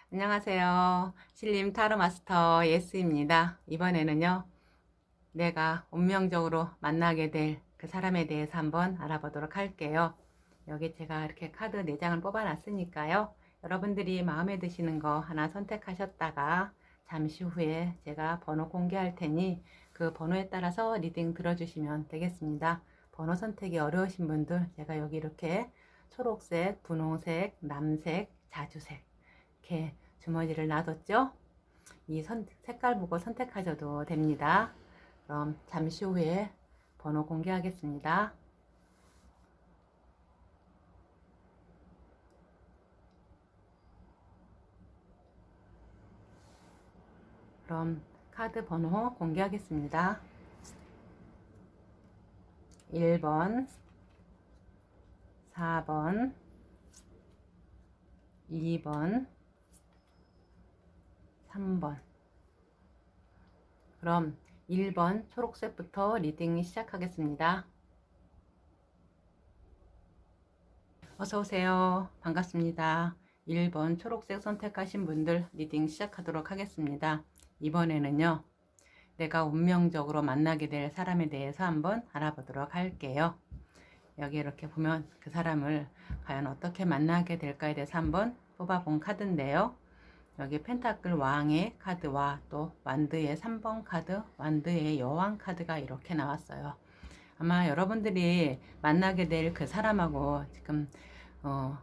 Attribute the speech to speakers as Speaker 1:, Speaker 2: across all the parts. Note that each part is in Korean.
Speaker 1: 안녕하세요. 신림 타로 마스터 예스입니다. 이번에는요, 내가 운명적으로 만나게 될 그 사람에 대해서 한번 알아보도록 할게요. 여기 제가 이렇게 카드 4장을 뽑아 놨으니까요. 여러분들이 마음에 드시는 거 하나 선택하셨다가 잠시 후에 제가 번호 공개할 테니 그 번호에 따라서 리딩 들어주시면 되겠습니다. 번호 선택이 어려우신 분들 제가 여기 이렇게 초록색, 분홍색, 남색, 자주색 이렇게 주머니를 놔뒀죠. 이 색깔 보고 선택하셔도 됩니다. 그럼 잠시 후에 번호 공개하겠습니다. 그럼 카드 번호 공개하겠습니다. 1번, 4번, 2번, 3번. 그럼 1번 초록색부터 리딩 시작하겠습니다. 어서오세요. 반갑습니다. 1번 초록색 선택하신 분들 리딩 시작하도록 하겠습니다. 이번에는요, 내가 운명적으로 만나게 될 사람에 대해서 한번 알아보도록 할게요. 여기 이렇게 보면 그 사람을 과연 어떻게 만나게 될까에 대해서 한번 뽑아본 카드인데요. 여기 펜타클 왕의 카드와 또 완드의 3번 카드, 완드의 여왕 카드가 이렇게 나왔어요. 아마 여러분들이 만나게 될 그 사람하고 지금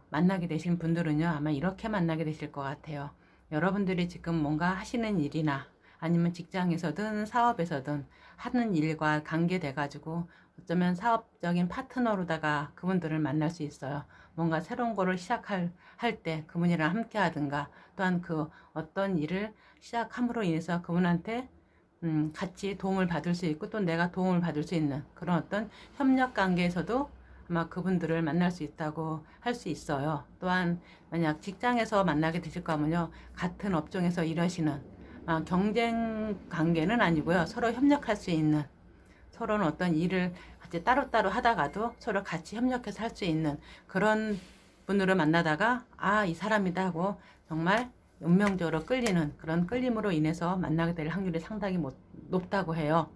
Speaker 1: 만나게 되신 분들은요, 아마 이렇게 만나게 되실 것 같아요. 여러분들이 지금 뭔가 하시는 일이나 아니면 직장에서든 사업에서든 하는 일과 관계돼 가지고 어쩌면 사업적인 파트너로다가 그분들을 만날 수 있어요. 뭔가 새로운 거를 시작할 때 그분이랑 함께 하든가 또한 그 어떤 일을 시작함으로 인해서 그분한테 같이 도움을 받을 수 있고 또 내가 도움을 받을 수 있는 그런 어떤 협력 관계에서도 아마 그분들을 만날 수 있다고 할 수 있어요. 또한 만약 직장에서 만나게 되실 거면요, 같은 업종에서 일하시는 경쟁 관계는 아니고요, 서로 협력할 수 있는, 서로는 어떤 일을 같이 따로따로 하다가도 서로 같이 협력해서 할 수 있는 그런 분들을 만나다가 이 사람이다 하고 정말 운명적으로 끌리는 그런 끌림으로 인해서 만나게 될 확률이 상당히 높다고 해요.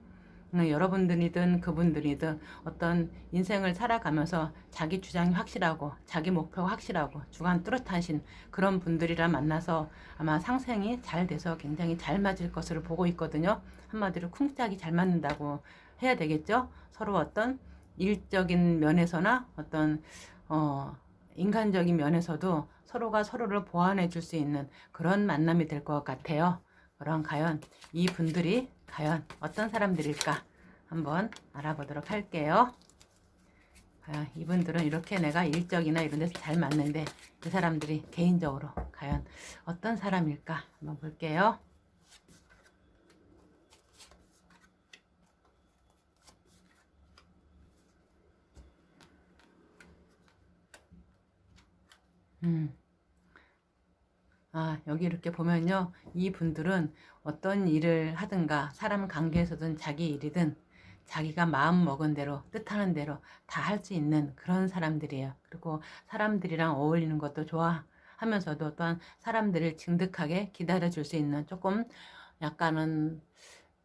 Speaker 1: 여러분들이든 그분들이든 어떤 인생을 살아가면서 자기 주장이 확실하고 자기 목표가 확실하고 주관 뚜렷하신 그런 분들이랑 만나서 아마 상생이 잘 돼서 굉장히 잘 맞을 것으로 보고 있거든요. 한마디로 쿵짝이 잘 맞는다고 해야 되겠죠. 서로 어떤 일적인 면에서나 어떤 인간적인 면에서도 서로가 서로를 보완해 줄 수 있는 그런 만남이 될 것 같아요. 그럼 과연 이 분들이 과연 어떤 사람들일까 한번 알아보도록 할게요. 과연 이분들은 이렇게 내가 일적이나 이런 데서 잘 맞는데 그 사람들이 개인적으로 과연 어떤 사람일까 한번 볼게요. 여기 이렇게 보면요, 이 분들은 어떤 일을 하든가 사람 관계에서든 자기 일이든 자기가 마음 먹은 대로 뜻하는 대로 다 할 수 있는 그런 사람들이에요. 그리고 사람들이랑 어울리는 것도 좋아하면서도 또한 사람들을 진득하게 기다려 줄 수 있는 조금 약간은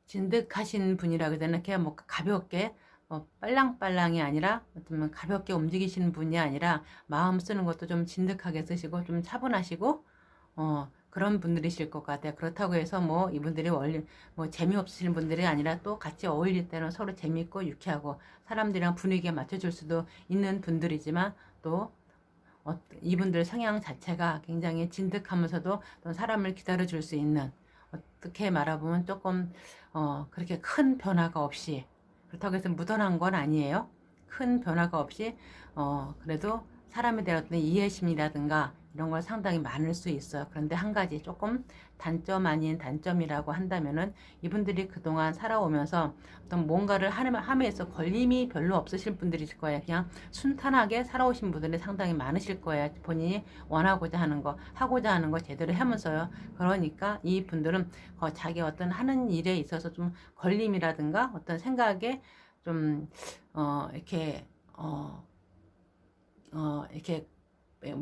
Speaker 1: 진득하신 분이라고 해야 되나, 그냥 뭐 가볍게 빨랑빨랑이 아니라 어쩌면 가볍게 움직이시는 분이 아니라 마음 쓰는 것도 좀 진득하게 쓰시고 좀 차분하시고 그런 분들이실 것 같아요. 그렇다고 해서 뭐 이분들이 원래 뭐 재미없으신 분들이 아니라 또 같이 어울릴 때는 서로 재밌고 유쾌하고 사람들이랑 분위기에 맞춰줄 수도 있는 분들이지만 또 이분들 성향 자체가 굉장히 진득하면서도 또 사람을 기다려줄 수 있는, 어떻게 말하면 조금 그렇게 큰 변화가 없이, 그렇다고 해서 무던한 건 아니에요. 큰 변화가 없이 그래도 사람에 대한 어떤 이해심이라든가 이런 걸 상당히 많을 수 있어요. 그런데 한 가지 조금 단점 아닌 단점이라고 한다면은 이분들이 그동안 살아오면서 어떤 뭔가를 함에 있어 걸림이 별로 없으실 분들이실 거예요. 그냥 순탄하게 살아오신 분들이 상당히 많으실 거예요. 본인이 원하고자 하는 거, 하고자 하는 거 제대로 하면서요. 그러니까 이 분들은 자기 어떤 하는 일에 있어서 좀 걸림이라든가 어떤 생각에 좀 이렇게 이렇게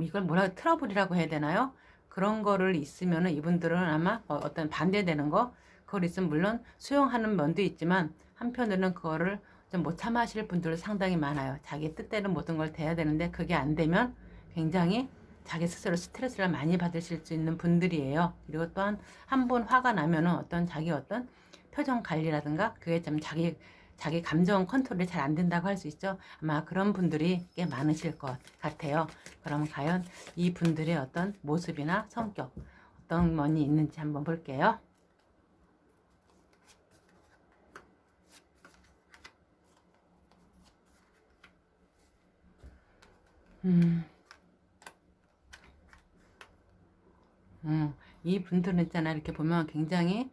Speaker 1: 이걸 뭐라 트러블이라고 해야 되나요? 그런 거를 있으면은 이분들은 아마 어떤 반대되는 거 그걸 있으면 물론 수용하는 면도 있지만 한편으로는 그거를 좀 못 참아하실 분들도 상당히 많아요. 자기 뜻대로 모든 걸 돼야 되는데 그게 안 되면 굉장히 자기 스스로 스트레스를 많이 받으실 수 있는 분들이에요. 그리고 또한 한 번 화가 나면은 어떤 자기 어떤 표정 관리라든가 그게 좀 자기 감정 컨트롤이 잘 안 된다고 할 수 있죠. 아마 그런 분들이 꽤 많으실 것 같아요. 그럼 과연 이 분들의 어떤 모습이나 성격 어떤 면이 있는지 한번 볼게요. 음, 이 분들은 있잖아 이렇게 보면 굉장히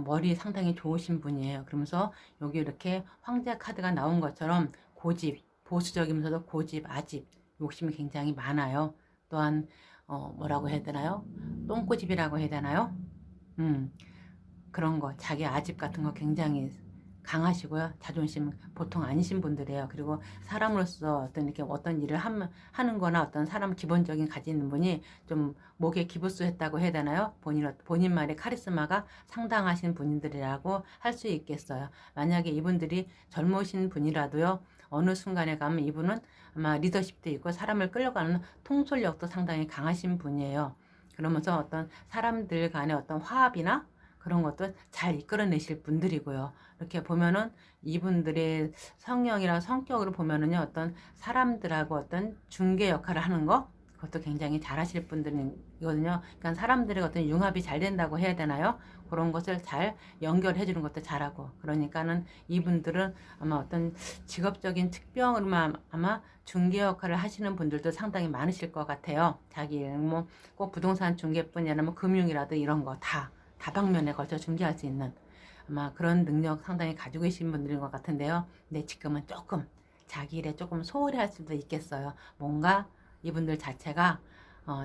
Speaker 1: 머리 상당히 좋으신 분이에요. 그러면서 여기 이렇게 황제 카드가 나온 것처럼 고집, 보수적이면서도 고집, 아집, 욕심이 굉장히 많아요. 또한 뭐라고 해야 되나요? 똥꼬집이라고 해야 되나요? 음, 그런 거, 자기 아집 같은 거 굉장히 강하시고요. 자존심 보통 아니신 분들이에요. 그리고 사람으로서 어떤 이렇게 어떤 일을 하는 거나 어떤 사람 기본적인 가지는 분이 좀 목에 기부스했다고 해야 되나요? 본인 말의 카리스마가 상당하신 분들이라고 할 수 있겠어요. 만약에 이분들이 젊으신 분이라도요. 어느 순간에 가면 이분은 아마 리더십도 있고 사람을 끌려가는 통솔력도 상당히 강하신 분이에요. 그러면서 어떤 사람들 간의 어떤 화합이나 그런 것도 잘 이끌어내실 분들이고요. 이렇게 보면은 이분들의 성향이랑 성격으로 보면은요, 어떤 사람들하고 어떤 중개 역할을 하는 거, 그것도 굉장히 잘하실 분들이거든요. 그러니까 사람들의 어떤 융합이 잘 된다고 해야 되나요? 그런 것을 잘 연결해 주는 것도 잘하고. 그러니까는 이분들은 아마 어떤 직업적인 특병으로만 아마 중개 역할을 하시는 분들도 상당히 많으실 것 같아요. 자기 뭐 꼭 부동산 중개뿐이 아니라 뭐 금융이라도 이런 거 다방면에 걸쳐 중개할 수 있는 아마 그런 능력 상당히 가지고 계신 분들인 것 같은데요. 근데 지금은 조금 자기 일에 조금 소홀히 할 수도 있겠어요. 뭔가 이분들 자체가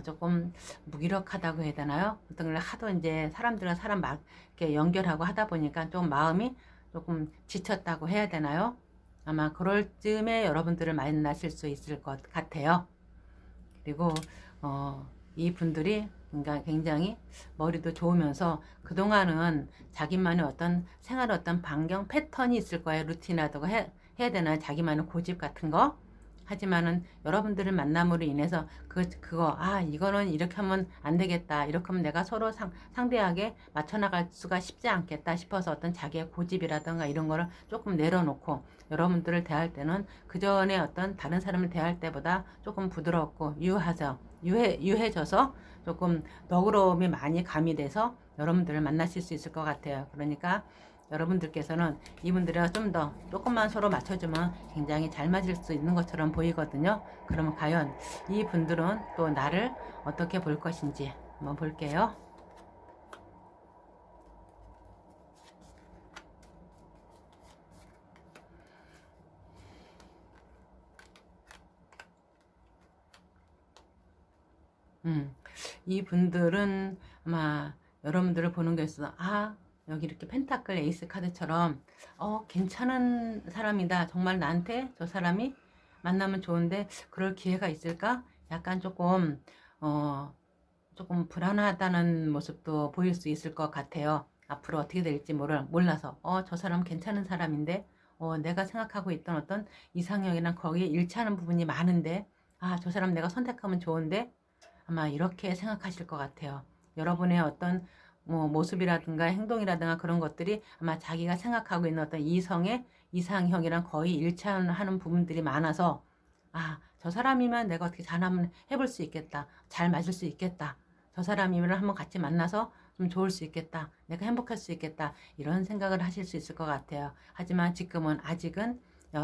Speaker 1: 조금 무기력하다고 해야 되나요? 어떤 걸 하도 이제 사람들과 사람 막 이렇게 연결하고 하다 보니까 좀 마음이 조금 지쳤다고 해야 되나요? 아마 그럴 쯤에 여러분들을 만나실 수 있을 것 같아요. 그리고 이 분들이 그러니까 굉장히 머리도 좋으면서 그동안은 자기만의 어떤 생활의 어떤 반경 패턴이 있을 거예요. 루틴이라고 해야 되나요? 자기만의 고집 같은 거. 하지만은 여러분들을 만남으로 인해서 이거는 이렇게 하면 안 되겠다. 이렇게 하면 내가 서로 상대하게 맞춰 나갈 수가 쉽지 않겠다 싶어서 어떤 자기의 고집이라든가 이런 거를 조금 내려놓고 여러분들을 대할 때는 그 전에 어떤 다른 사람을 대할 때보다 조금 부드럽고 유해져서 조금 너그러움이 많이 가미돼서 여러분들을 만나실 수 있을 것 같아요. 그러니까 여러분들께서는 이분들이랑 좀 더 조금만 서로 맞춰주면 굉장히 잘 맞을 수 있는 것처럼 보이거든요. 그러면 과연 이 분들은 또 나를 어떻게 볼 것인지 한번 볼게요. 이 분들은 아마 여러분들을 보는 게 있어서 여기 이렇게 펜타클 에이스 카드처럼 괜찮은 사람이다. 정말 나한테 저 사람이 만나면 좋은데 그럴 기회가 있을까? 약간 조금 불안하다는 모습도 보일 수 있을 것 같아요. 앞으로 어떻게 될지 몰라서 저 사람 괜찮은 사람인데 내가 생각하고 있던 어떤 이상형이랑 거기에 일치하는 부분이 많은데 저 사람 내가 선택하면 좋은데 아마 이렇게 생각하실 것 같아요. 여러분의 어떤 뭐 모습이라든가 행동이라든가 그런 것들이 아마 자기가 생각하고 있는 어떤 이상형이랑 거의 일치하는 부분들이 많아서 저 사람이면 내가 어떻게 잘 한번 해볼 수 있겠다. 잘 맞을 수 있겠다. 저 사람이면 한번 같이 만나서 좀 좋을 수 있겠다. 내가 행복할 수 있겠다. 이런 생각을 하실 수 있을 것 같아요. 하지만 지금은 아직은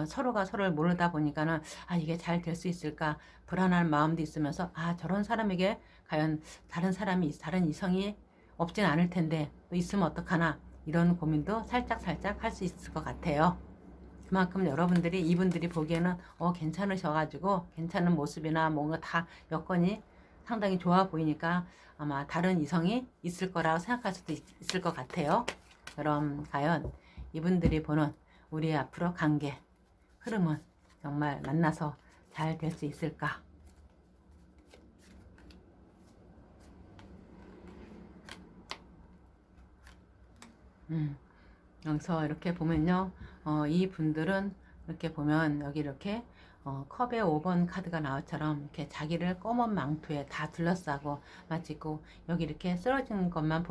Speaker 1: 서로가 서로를 모르다 보니까는 이게 잘 될 수 있을까 불안한 마음도 있으면서 저런 사람에게 과연 다른 이성이 없진 않을 텐데 또 있으면 어떡하나 이런 고민도 살짝 할 수 있을 것 같아요. 그만큼 여러분들이 이분들이 보기에는 괜찮으셔가지고 괜찮은 모습이나 뭔가 다 여건이 상당히 좋아 보이니까 아마 다른 이성이 있을 거라고 생각할 수도 있을 것 같아요. 그럼 과연 이분들이 보는 우리의 앞으로 관계 흐름은 정말 만나서 잘 될 수 있을까? 여기서 이렇게 보면요. 이 분들은 이렇게 보면 여기 이렇게 컵에 5번 카드가 나와처럼 이렇게 자기를 검은 망토에 다 둘러싸고 마치고 여기 이렇게 쓰러진 것만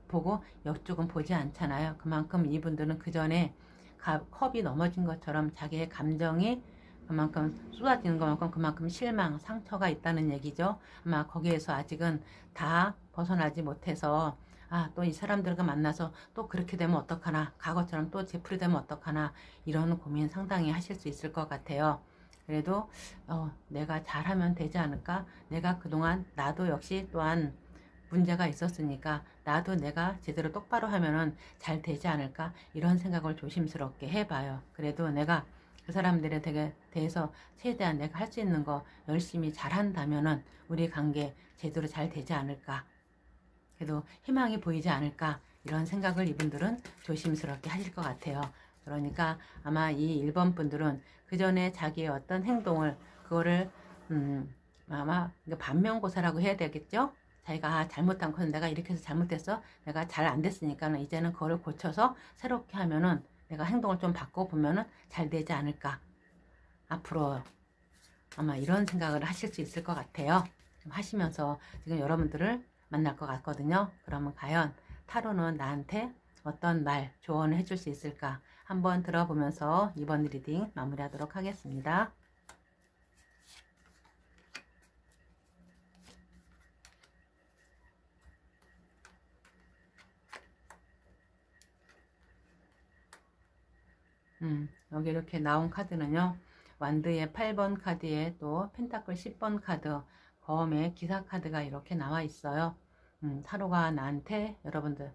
Speaker 1: 보고 옆쪽은 보지 않잖아요. 그만큼 이분들은 그 전에 컵이 넘어진 것처럼 자기의 감정이 그만큼 쏟아지는 것만큼 그만큼 실망, 상처가 있다는 얘기죠. 아마 거기에서 아직은 다 벗어나지 못해서 또 이 사람들과 만나서 또 그렇게 되면 어떡하나, 과거처럼 또 되풀이되면 어떡하나, 이런 고민 상당히 하실 수 있을 것 같아요. 그래도 내가 잘하면 되지 않을까? 내가 그동안 나도 역시 또한 문제가 있었으니까 나도 내가 제대로 똑바로 하면은 잘 되지 않을까? 이런 생각을 조심스럽게 해봐요. 그래도 내가 그 사람들에 대해서 최대한 내가 할 수 있는 거 열심히 잘한다면은 우리 관계 제대로 잘 되지 않을까? 그래도 희망이 보이지 않을까? 이런 생각을 이분들은 조심스럽게 하실 것 같아요. 그러니까 아마 이 1번 분들은 그 전에 자기의 어떤 행동을 그거를 아마 반면교사라고 해야 되겠죠? 자기가 잘못한 것은 내가 이렇게 해서 잘못했어. 내가 잘 안 됐으니까 이제는 그거를 고쳐서 새롭게 하면은 내가 행동을 좀 바꿔보면은 잘 되지 않을까. 앞으로 아마 이런 생각을 하실 수 있을 것 같아요. 하시면서 지금 여러분들을 만날 것 같거든요. 그러면 과연 타로는 나한테 어떤 말, 조언을 해줄 수 있을까? 한번 들어보면서 이번 리딩 마무리하도록 하겠습니다. 여기 이렇게 나온 카드는요. 완드의 8번 카드에 또 펜타클 10번 카드, 거음의 기사 카드가 이렇게 나와 있어요. 타로가 나한테 여러분들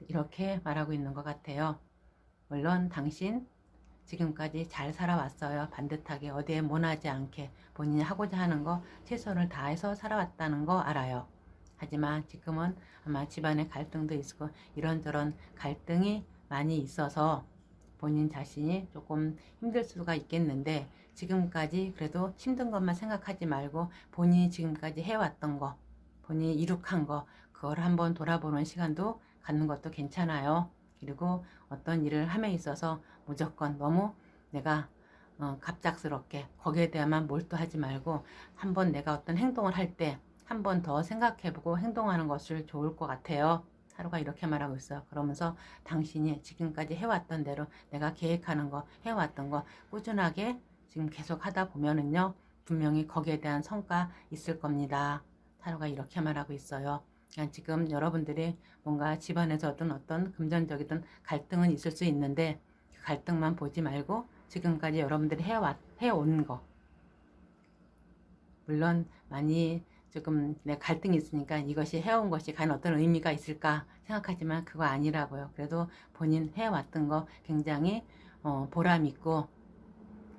Speaker 1: 이렇게 말하고 있는 것 같아요. 물론 당신 지금까지 잘 살아왔어요. 반듯하게 어디에 모나지 않게 본인이 하고자 하는 거 최선을 다해서 살아왔다는 거 알아요. 하지만 지금은 아마 집안에 갈등도 있고 이런저런 갈등이 많이 있어서 본인 자신이 조금 힘들 수가 있겠는데 지금까지 그래도 힘든 것만 생각하지 말고 본인이 지금까지 해왔던 거, 본인이 이룩한 거 그걸 한번 돌아보는 시간도 갖는 것도 괜찮아요. 그리고 어떤 일을 함에 있어서 무조건 너무 내가 갑작스럽게 거기에 대해만 몰두하지 말고 한번 내가 어떤 행동을 할 때 한 번 더 생각해보고 행동하는 것을 좋을 것 같아요. 하루가 이렇게 말하고 있어요. 그러면서 당신이 지금까지 해왔던 대로 내가 계획하는 거, 해왔던 거 꾸준하게 지금 계속 하다 보면은요, 분명히 거기에 대한 성과 있을 겁니다. 타로가 이렇게 말하고 있어요. 그러니까 지금 여러분들이 뭔가 집안에서 어떤 금전적이든 갈등은 있을 수 있는데 그 갈등만 보지 말고 지금까지 여러분들이 해온 거, 물론 많이 조금 내 갈등이 있으니까 이것이 해온 것이 과연 어떤 의미가 있을까 생각하지만 그거 아니라고요. 그래도 본인 해왔던 거 굉장히 보람 있고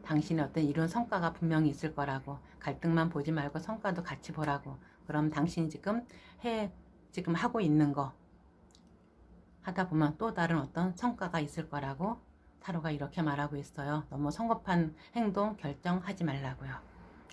Speaker 1: 당신의 어떤 이룬 성과가 분명히 있을 거라고, 갈등만 보지 말고 성과도 같이 보라고. 그럼 당신이 지금 하고 있는 거 하다 보면 또 다른 어떤 성과가 있을 거라고 타로가 이렇게 말하고 있어요. 너무 성급한 행동 결정하지 말라고요.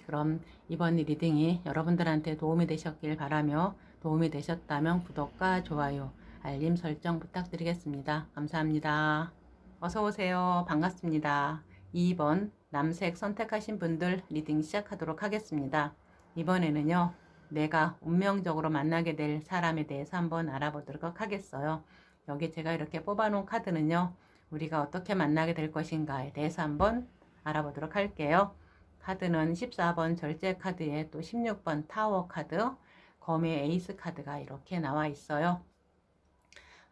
Speaker 1: 그럼 이번 리딩이 여러분들한테 도움이 되셨길 바라며 도움이 되셨다면 구독과 좋아요, 알림 설정 부탁드리겠습니다. 감사합니다. 어서오세요. 반갑습니다. 2번 남색 선택하신 분들 리딩 시작하도록 하겠습니다. 이번에는요. 내가 운명적으로 만나게 될 사람에 대해서 한번 알아보도록 하겠어요. 여기 제가 이렇게 뽑아놓은 카드는요. 우리가 어떻게 만나게 될 것인가에 대해서 한번 알아보도록 할게요. 카드는 14번 절제 카드에 또 16번 타워 카드, 검의 에이스 카드가 이렇게 나와 있어요.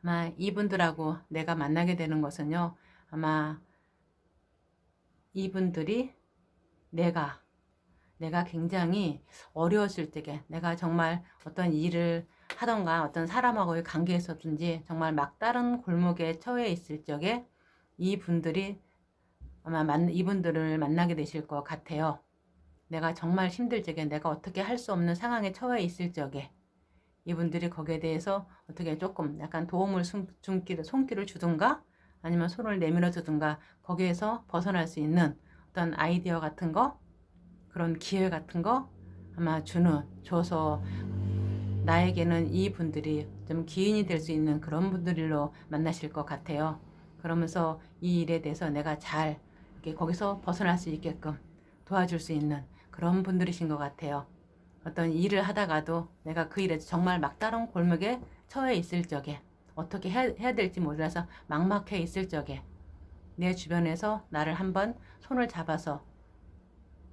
Speaker 1: 아마 이분들하고 내가 만나게 되는 것은요. 아마 이분들이 내가 굉장히 어려웠을 적에 내가 정말 어떤 일을 하던가 어떤 사람하고의 관계에 있었든지 정말 막다른 골목에 처해 있을 적에 이분들이 아마 이분들을 만나게 되실 것 같아요. 내가 정말 힘들 적에 내가 어떻게 할 수 없는 상황에 처해 있을 적에 이분들이 거기에 대해서 어떻게 조금 약간 도움을 손길을 주든가 아니면 손을 내밀어 주든가 거기에서 벗어날 수 있는 어떤 아이디어 같은 거, 그런 기회 같은 거 아마 줘서 나에게는 이 분들이 좀 기인이 될 수 있는 그런 분들로 만나실 것 같아요. 그러면서 이 일에 대해서 내가 잘 이렇게 거기서 벗어날 수 있게끔 도와줄 수 있는 그런 분들이신 것 같아요. 어떤 일을 하다가도 내가 그 일에 정말 막다른 골목에 처해 있을 적에 어떻게 해야 될지 몰라서 막막해 있을 적에 내 주변에서 나를 한번 손을 잡아서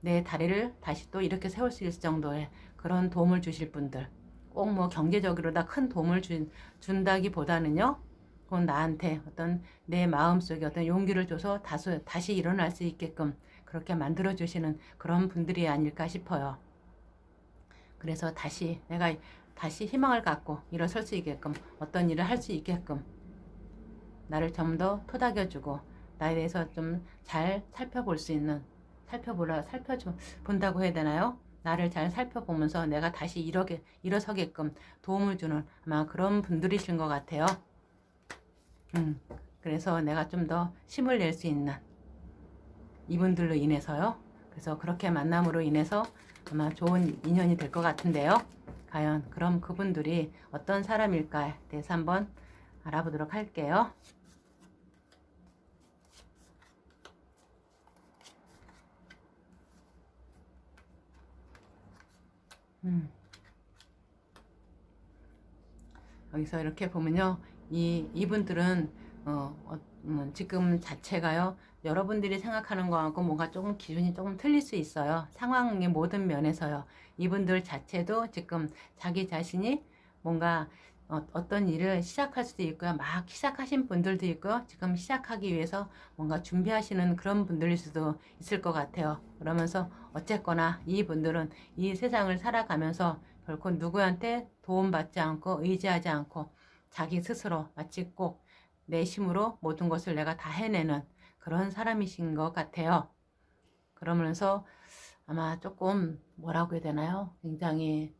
Speaker 1: 내 다리를 다시 또 이렇게 세울 수 있을 정도의 그런 도움을 주실 분들, 꼭 뭐 경제적으로 다 큰 도움을 준다기보다는요, 그건 나한테 어떤 내 마음속에 어떤 용기를 줘서 다시 일어날 수 있게끔 그렇게 만들어 주시는 그런 분들이 아닐까 싶어요. 그래서 내가 다시 희망을 갖고 일어설 수 있게끔, 어떤 일을 할 수 있게끔 나를 좀 더 토닥여주고 나에 대해서 좀 잘 살펴볼 수 있는, 살펴본다고 해야 되나요? 나를 잘 살펴보면서 내가 다시 일어서게끔 도움을 주는 아마 그런 분들이신 것 같아요. 그래서 내가 좀 더 힘을 낼 수 있는 이분들로 인해서요. 그래서 그렇게 만남으로 인해서 아마 좋은 인연이 될 것 같은데요. 과연 그럼 그분들이 어떤 사람일까에 대해서 한번 알아보도록 할게요. 여기서 이렇게 보면요. 이분들은 지금 자체가요. 여러분들이 생각하는 거하고 뭔가 조금 기준이 조금 틀릴 수 있어요. 상황의 모든 면에서요. 이분들 자체도 지금 자기 자신이 뭔가 어떤 일을 시작할 수도 있고요. 막 시작하신 분들도 있고요. 지금 시작하기 위해서 뭔가 준비하시는 그런 분들일 수도 있을 것 같아요. 그러면서 어쨌거나 이분들은 이 세상을 살아가면서 결코 누구한테 도움받지 않고 의지하지 않고 자기 스스로 마치 꼭 내 힘으로 모든 것을 내가 다 해내는 그런 사람이신 것 같아요. 그러면서 아마 조금 뭐라고 해야 되나요? 굉장히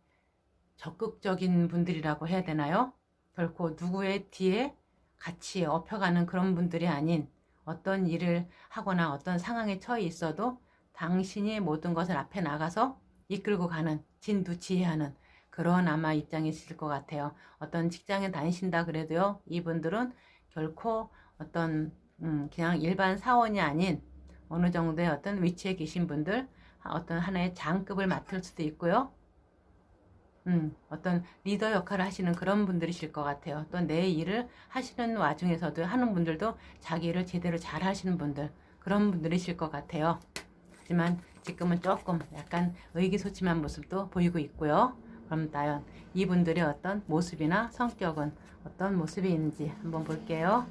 Speaker 1: 적극적인 분들이라고 해야 되나요? 결코 누구의 뒤에 같이 업혀가는 그런 분들이 아닌, 어떤 일을 하거나 어떤 상황에 처해 있어도 당신이 모든 것을 앞에 나가서 이끌고 가는, 진두지휘하는 그런 아마 입장이실 것 같아요. 어떤 직장에 다니신다 그래도요, 이분들은 결코 어떤 그냥 일반 사원이 아닌 어느 정도의 어떤 위치에 계신 분들, 어떤 하나의 장급을 맡을 수도 있고요. 어떤 리더 역할을 하시는 그런 분들이실 것 같아요. 또 내 일을 하시는 와중에서도 하는 분들도 자기 일을 제대로 잘 하시는 분들, 그런 분들이실 것 같아요. 하지만 지금은 조금 약간 의기소침한 모습도 보이고 있고요. 그럼 과연 이분들의 어떤 모습이나 성격은 어떤 모습이 있는지 한번 볼게요.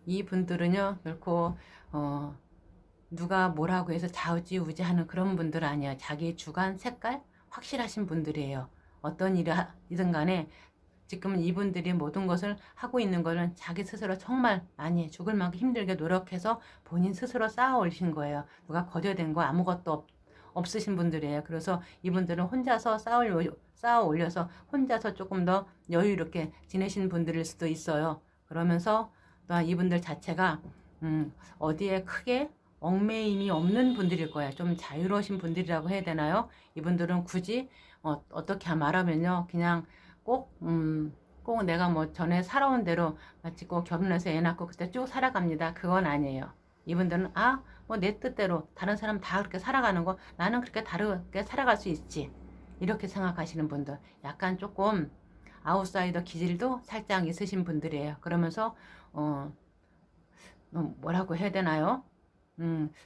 Speaker 1: 이분들은요, 결코 누가 뭐라고 해서 좌우지우지하는 그런 분들 아니에요. 자기 주관, 색깔 확실하신 분들이에요. 어떤 일이든 간에 지금 이분들이 모든 것을 하고 있는 거는 자기 스스로 정말 많이 죽을 만큼 힘들게 노력해서 본인 스스로 쌓아 올리신 거예요. 누가 거저된 거 아무것도 없으신 분들이에요. 그래서 이분들은 혼자서 쌓아 올려서 혼자서 조금 더 여유롭게 지내신 분들일 수도 있어요. 그러면서 또 이분들 자체가 어디에 크게 얽매임이 없는 분들일 거예요. 좀 자유로우신 분들이라고 해야 되나요? 이분들은 굳이 어떻게 말하면요, 그냥 꼭 내가 뭐 전에 살아온 대로 마치 꼭 결혼해서 애 낳고 그때 쭉 살아갑니다. 그건 아니에요. 이분들은 뭐 내 뜻대로 다른 사람 다 그렇게 살아가는 거 나는 그렇게 다르게 살아갈 수 있지, 이렇게 생각하시는 분들, 약간 조금 아웃사이더 기질도 살짝 있으신 분들이에요. 그러면서 뭐라고 해야 되나요?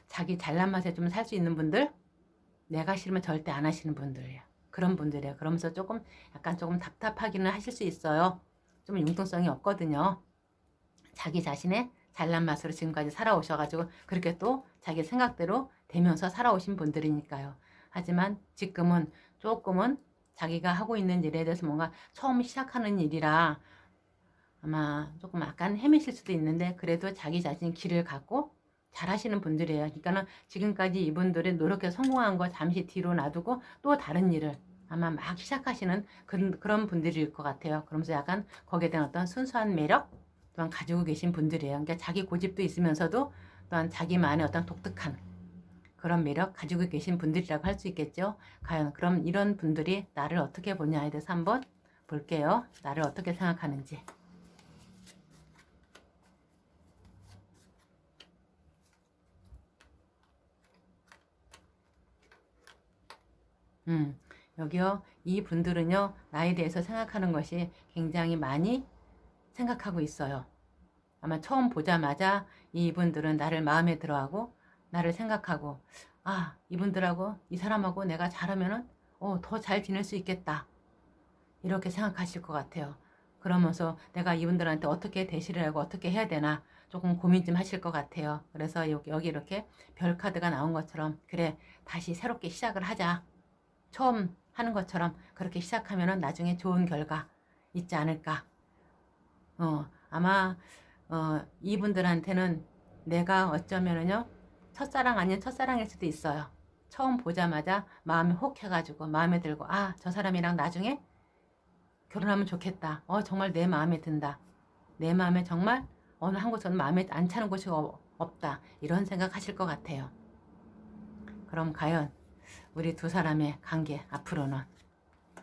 Speaker 1: 자기 잘난 맛에 좀 살 수 있는 분들, 내가 싫으면 절대 안 하시는 분들이에요. 그런 분들이에요. 그러면서 약간 조금 답답하기는 하실 수 있어요. 좀 융통성이 없거든요. 자기 자신의 잘난 맛으로 지금까지 살아오셔가지고 그렇게 또 자기 생각대로 되면서 살아오신 분들이니까요. 하지만 지금은 조금은 자기가 하고 있는 일에 대해서 뭔가 처음 시작하는 일이라 아마 조금 약간 헤매실 수도 있는데, 그래도 자기 자신 길을 갖고 잘 하시는 분들이에요. 그러니까는 지금까지 이분들이 노력해서 성공한 거 잠시 뒤로 놔두고 또 다른 일을 아마 막 시작하시는 그런 분들일 것 같아요. 그러면서 약간 거기에 대한 어떤 순수한 매력 또한 가지고 계신 분들이에요. 그러니까 자기 고집도 있으면서도 또한 자기만의 어떤 독특한 그런 매력 가지고 계신 분들이라고 할 수 있겠죠. 과연 그럼 이런 분들이 나를 어떻게 보냐에 대해서 한번 볼게요. 나를 어떻게 생각하는지. 여기요. 이 분들은요. 나에 대해서 생각하는 것이 굉장히 많이 생각하고 있어요. 아마 처음 보자마자 이분들은 나를 마음에 들어하고 나를 생각하고 이분들하고 이 사람하고 내가 잘하면은 더 잘 지낼 수 있겠다. 이렇게 생각하실 것 같아요. 그러면서 내가 이분들한테 어떻게 대시를 하고 어떻게 해야 되나 조금 고민 좀 하실 것 같아요. 그래서 여기 이렇게 별 카드가 나온 것처럼 그래 다시 새롭게 시작을 하자. 처음 하는 것처럼 그렇게 시작하면은 나중에 좋은 결과 있지 않을까. 아마 이분들한테는 내가 어쩌면은요 첫사랑 아닌 첫사랑일 수도 있어요. 처음 보자마자 마음이 혹 해가지고 마음에 들고 저 사람이랑 나중에 결혼하면 좋겠다. 정말 내 마음에 든다. 내 마음에 정말 어느 한 곳은 마음에 안 차는 곳이 없다. 이런 생각 하실 것 같아요. 그럼 과연 우리 두 사람의 관계 앞으로는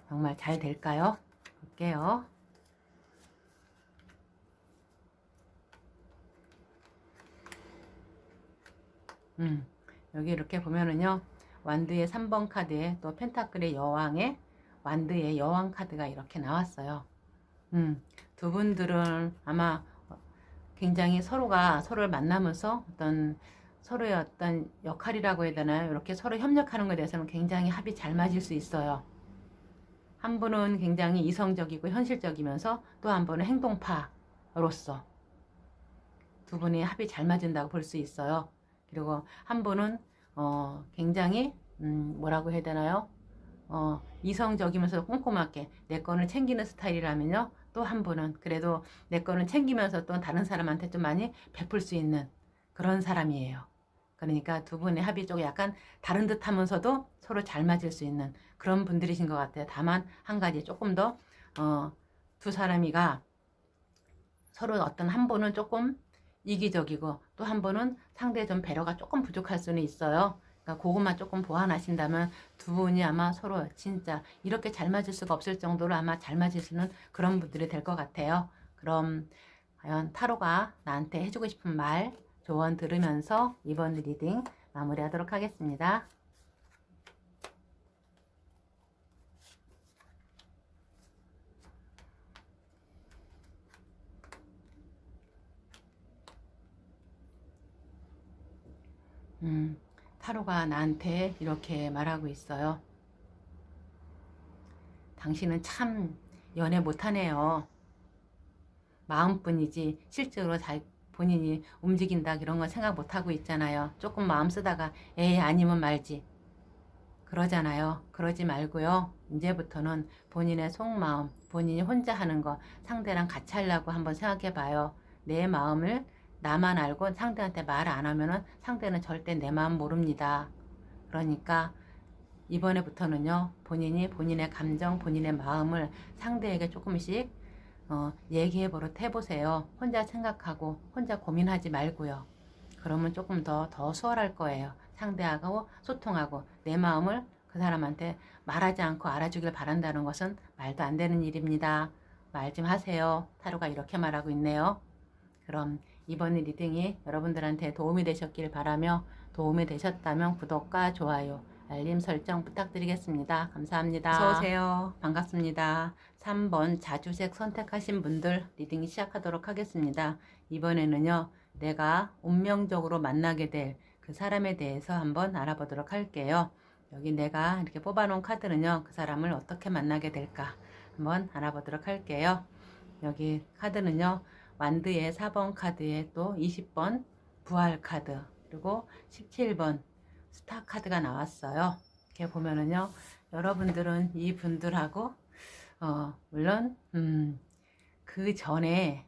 Speaker 1: 정말 잘 될까요? 볼게요. 여기 이렇게 보면은요. 완드의 3번 카드에 또 펜타클의 여왕의 완드의 여왕 카드가 이렇게 나왔어요. 두 분들은 아마 굉장히 서로가 서로를 만나면서 어떤 서로의 어떤 역할이라고 해야 되나요? 이렇게 서로 협력하는 것에 대해서는 굉장히 합이 잘 맞을 수 있어요. 한 분은 굉장히 이성적이고 현실적이면서 또 한 분은 행동파로서 두 분이 합이 잘 맞는다고 볼 수 있어요. 그리고 한 분은 굉장히 뭐라고 해야 되나요? 이성적이면서 꼼꼼하게 내 거는 챙기는 스타일이라면요. 또 한 분은 그래도 내 거는 챙기면서 또 다른 사람한테 좀 많이 베풀 수 있는 그런 사람이에요. 그러니까 두 분의 합이 좀 약간 다른 듯 하면서도 서로 잘 맞을 수 있는 그런 분들이신 것 같아요. 다만 한 가지 조금 더 두 사람이가 서로 어떤 한 분은 조금 이기적이고 또 한 분은 상대의 좀 배려가 조금 부족할 수는 있어요. 그러니까 그것만 조금 보완하신다면 두 분이 아마 서로 진짜 이렇게 잘 맞을 수가 없을 정도로 아마 잘 맞을 수 있는 그런 분들이 될 것 같아요. 그럼 과연 타로가 나한테 해주고 싶은 말 조언 들으면서 이번 리딩 마무리하도록 하겠습니다. 타로가 나한테 이렇게 말하고 있어요. 당신은 참 연애 못하네요. 마음뿐이지 실제로 본인이 움직인다 이런 거 생각 못하고 있잖아요. 조금 마음 쓰다가 에이 아니면 말지 그러잖아요. 그러지 말고요. 이제부터는 본인의 속마음, 본인이 혼자 하는 거 상대랑 같이 하려고 한번 생각해 봐요. 내 마음을 나만 알고 상대한테 말 안 하면은 상대는 절대 내 마음 모릅니다. 그러니까 이번에부터는요. 본인이 본인의 감정, 본인의 마음을 상대에게 조금씩 얘기해 버릇 해보세요. 혼자 생각하고 혼자 고민하지 말고요. 그러면 조금 더 수월할 거예요. 상대하고 소통하고 내 마음을 그 사람한테 말하지 않고 알아주길 바란다는 것은 말도 안 되는 일입니다. 말 좀 하세요. 타로가 이렇게 말하고 있네요. 그럼 이번 리딩이 여러분들한테 도움이 되셨길 바라며 도움이 되셨다면 구독과 좋아요, 알림 설정 부탁드리겠습니다. 감사합니다. 어서오세요. 반갑습니다. 3번 자주색 선택하신 분들 리딩 시작하도록 하겠습니다. 이번에는요. 내가 운명적으로 만나게 될 그 사람에 대해서 한번 알아보도록 할게요. 여기 내가 이렇게 뽑아놓은 카드는요. 그 사람을 어떻게 만나게 될까 한번 알아보도록 할게요. 여기 카드는요. 완드의 4번 카드에 또 20번 부활 카드 그리고 17번 스타 카드가 나왔어요. 이렇게 보면은요. 여러분들은 이 분들하고 물론 그 전에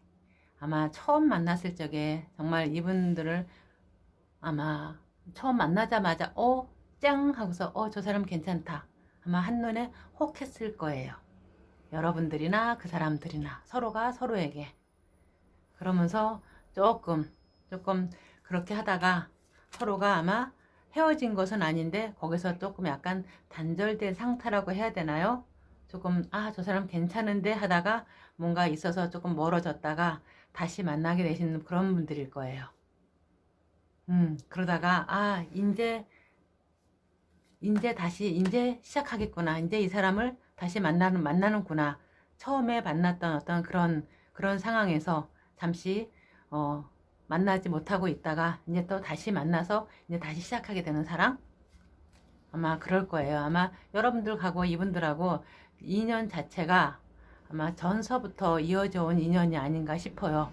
Speaker 1: 아마 처음 만났을 적에 정말 이분들을 아마 처음 만나자마자 짱 하고서 저 사람 괜찮다 아마 한눈에 혹 했을 거예요. 여러분들이나 그 사람들이나 서로가 서로에게 그러면서 조금 그렇게 하다가 서로가 아마 헤어진 것은 아닌데 거기서 조금 약간 단절된 상태라고 해야 되나요? 조금 저 사람 괜찮은데 하다가 뭔가 있어서 조금 멀어졌다가 다시 만나게 되시는 그런 분들일 거예요. 그러다가 이제 시작하겠구나. 이제 이 사람을 다시 만나는구나. 처음에 만났던 어떤 그런 상황에서 잠시 만나지 못하고 있다가 이제 또 다시 만나서 이제 다시 시작하게 되는 사랑? 아마 그럴 거예요. 아마 여러분들하고 이분들하고 인연 자체가 아마 전서부터 이어져 온 인연이 아닌가 싶어요.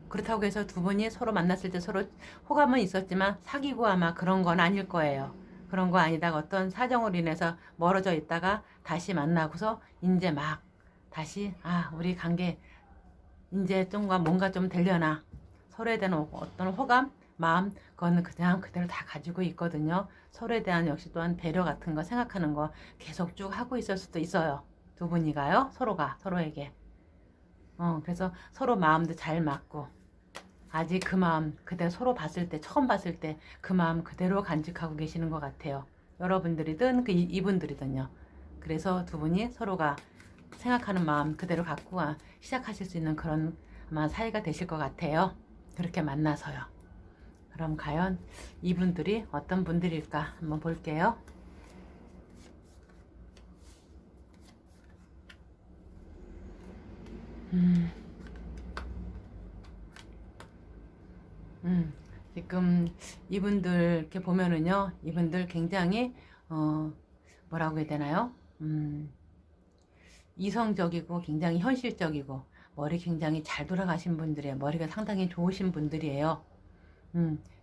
Speaker 1: 그렇다고 해서 두 분이 서로 만났을 때 서로 호감은 있었지만 사귀고 아마 그런 건 아닐 거예요. 그런 거 아니다가 어떤 사정으로 인해서 멀어져 있다가 다시 만나고서 이제 막 다시 우리 관계 이제 좀가 뭔가 좀 되려나 서로에 대한 어떤 호감, 마음 그거는 그냥 그대로 다 가지고 있거든요. 서로에 대한 역시 또한 배려 같은 거 생각하는 거 계속 쭉 하고 있을 수도 있어요. 두 분이가요. 서로가 서로에게. 그래서 서로 마음도 잘 맞고 아직 그 마음 그대로 서로 봤을 때 처음 봤을 때 그 마음 그대로 간직하고 계시는 것 같아요. 여러분들이든 이분들이든요. 그래서 두 분이 서로가 생각하는 마음 그대로 갖고 시작하실 수 있는 그런 아마 사이가 되실 것 같아요. 그렇게 만나서요. 그럼 과연 이분들이 어떤 분들일까 한번 볼게요. 지금 이분들 이렇게 보면은요, 이분들 굉장히 뭐라고 해야 되나요? 이성적이고 굉장히 현실적이고 머리 굉장히 잘 돌아가신 분들이에요. 머리가 상당히 좋으신 분들이에요.